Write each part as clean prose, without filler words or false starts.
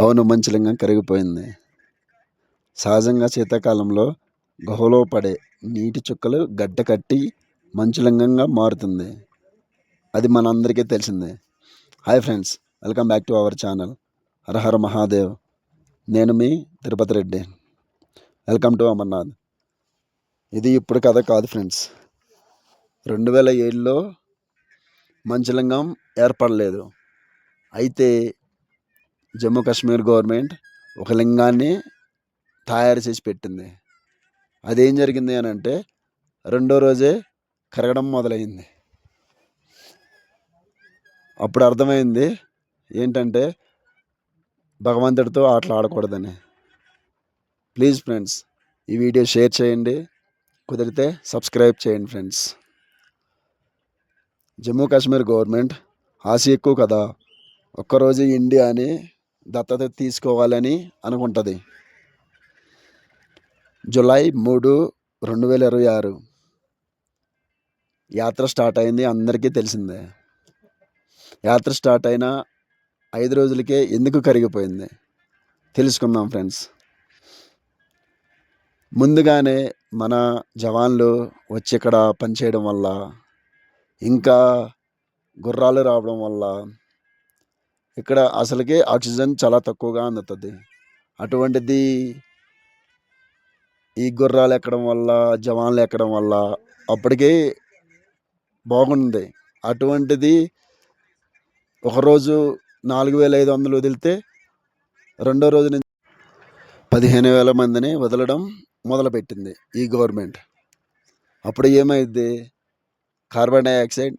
అవును, మంచులింగం కరిగిపోయింది. సహజంగా శీతాకాలంలో గుహలో పడే నీటి చుక్కలు గడ్డ కట్టి మంచులింగంగా మారుతుంది. అది మనందరికీ తెలిసిందే. Hi friends, welcome back to our channel Harahara Mahadev. నేను మీ తిరుపతి రెడ్డి. Welcome to Amarnath. ఇది ఇప్పుడు కథ కాదు ఫ్రెండ్స్. 2007లో మంచులింగం ఏర్పడలేదు. అయితే జమ్మూ కాశ్మీర్ గవర్నమెంట్ ఒక లింగాన్ని తయారు చేసి పెట్టింది. అదేం జరిగింది అని అంటే రెండో రోజే కరగడం మొదలైంది. అప్పుడు అర్థమైంది ఏంటంటే భగవంతుడితో ఆటలు ఆడకూడదని. ప్లీజ్ ఫ్రెండ్స్, ఈ వీడియో షేర్ చేయండి, కుదిరితే సబ్స్క్రైబ్ చేయండి ఫ్రెండ్స్. జమ్మూ కాశ్మీర్ గవర్నమెంట్ ఆశ ఎక్కువ కదా, ఒక్కరోజు ఇండియాని దత్తత తీసుకోవాలని అనుకుంటుంది. జూలై 3, 2026 యాత్ర స్టార్ట్ అయింది. అందరికీ తెలిసిందే. యాత్ర స్టార్ట్ అయిన 5 రోజులకే ఎందుకు కరిగిపోయింది తెలుసుకుందాం ఫ్రెండ్స్. ముందుగానే మన జవాన్లు వచ్చి ఇక్కడ పనిచేయడం వల్ల, ఇంకా గుర్రాలు రావడం వల్ల ఇక్కడ అసలుకే ఆక్సిజన్ చాలా తక్కువగా అందుతుంది. అటువంటిది ఈ గుర్రాలు ఎక్కడం వల్ల, జవాన్లు ఎక్కడం వల్ల అప్పటికే బాగుంది. అటువంటిది ఒకరోజు 4500 వదిలితే రెండో రోజు నుంచి 15,000 మందిని వదలడం మొదలుపెట్టింది ఈ గవర్నమెంట్. అప్పుడు ఏమైంది, కార్బన్ డైఆక్సైడ్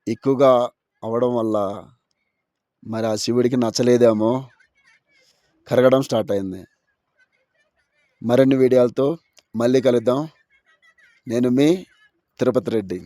ఎక్కువగా అవ్వడం వల్ల మరి ఆ శివుడికి నచ్చలేదేమో, కరగడం స్టార్ట్ అయింది. మరిన్ని వీడియోలతో మళ్ళీ కలుద్దాం. నేను మీ తిరుపతి రెడ్డి.